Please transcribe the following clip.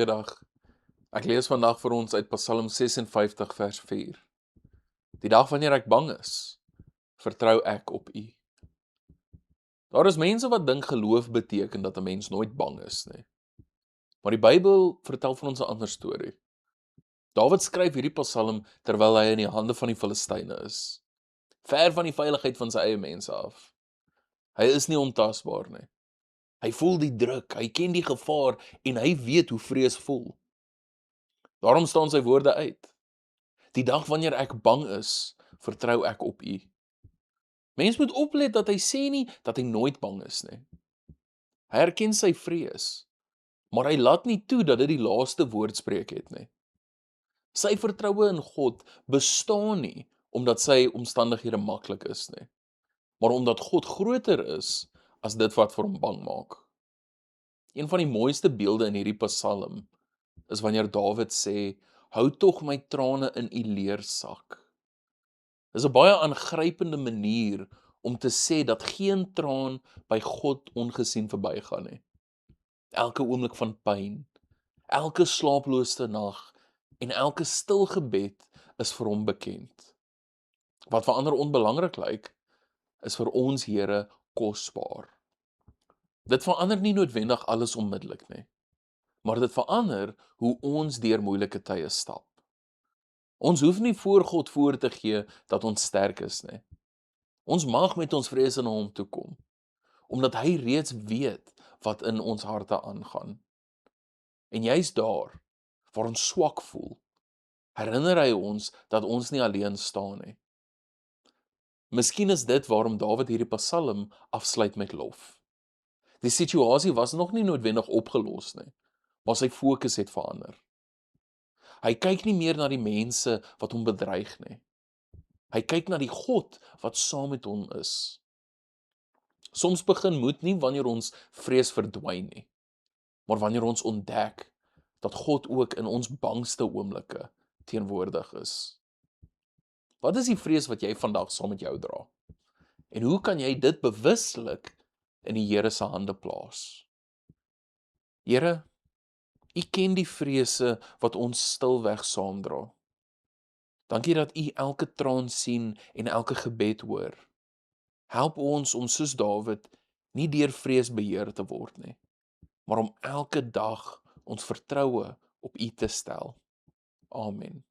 Goeiedag. Ek lees vandag vir ons uit Psalm 56 vers 4. Die dag wanneer ek bang is, vertrou ek op U. Daar is mense wat dink geloof beteken dat 'n mens nooit bang is nie. Maar die Bybel vertel vir ons 'n ander storie. Dawid skryf hierdie Psalm terwyl hy in die hande van die Filistyne is, ver van die veiligheid van sy eie mense af. Hy is nie ontasbaar nie. Hy voel die druk, hy ken die gevaar en hy weet hoe vrees voel. Daarom staan sy woorde uit. Die dag wanneer ek bang is, vertrou ek op U. Mens moet oplet dat hy sê nie dat hy nooit bang is nie. Hy erken sy vrees, maar hy laat nie toe dat dit die laaste woord spreek het nie. Sy vertroue in God bestaan nie omdat sy omstandighede maklik is nie, maar omdat God groter is as dit wat vir hom bang maak. Een van die mooiste beelde in hierdie Psalm is wanneer Dawid sê, hou tog my trane in U leersak. Dis 'n baie aangrypende manier om te sê dat geen traan by God ongesien verbygaan nie. Elke oomblik van pyn, elke slaaplose nag en elke stil gebed is vir hom bekend. Wat vir ander onbelangrik lyk, is vir ons Here kosbaar. Dit verander nie noodwendig alles onmiddellik nie, maar dit verander hoe ons deur moeilike tye stap. Ons hoef nie voor God voor te gee dat ons sterk is nie. Ons mag met ons vrese na hom toe kom, omdat hy reeds weet wat in ons harte aangaan. En juist daar, waar ons swak voel, herinner hy ons dat ons nie alleen staan nie. Miskien is dit waarom Dawid hierdie Psalm afsluit met lof. Die situasie was nog nie noodwendig opgelos nie, maar sy fokus het verander. Hy kyk nie meer na die mense wat hom bedreig nie. Hy kyk na die God wat saam met hom is. Soms begin moed nie wanneer ons vrees verdwyn nie, maar wanneer ons ontdek dat God ook in ons bangste oomblikke teenwoordig is. Wat is die vrees wat jy vandag saam met jou dra? En hoe kan jy dit bewuslik in die Here se hande plaas? Here, U ken die vrese wat ons stilweg saamdra. Dankie dat U elke traan sien en elke gebed hoor. Help ons om soos Dawid nie deur vrees beheer te word nie, maar om elke dag ons vertroue op U te stel. Amen.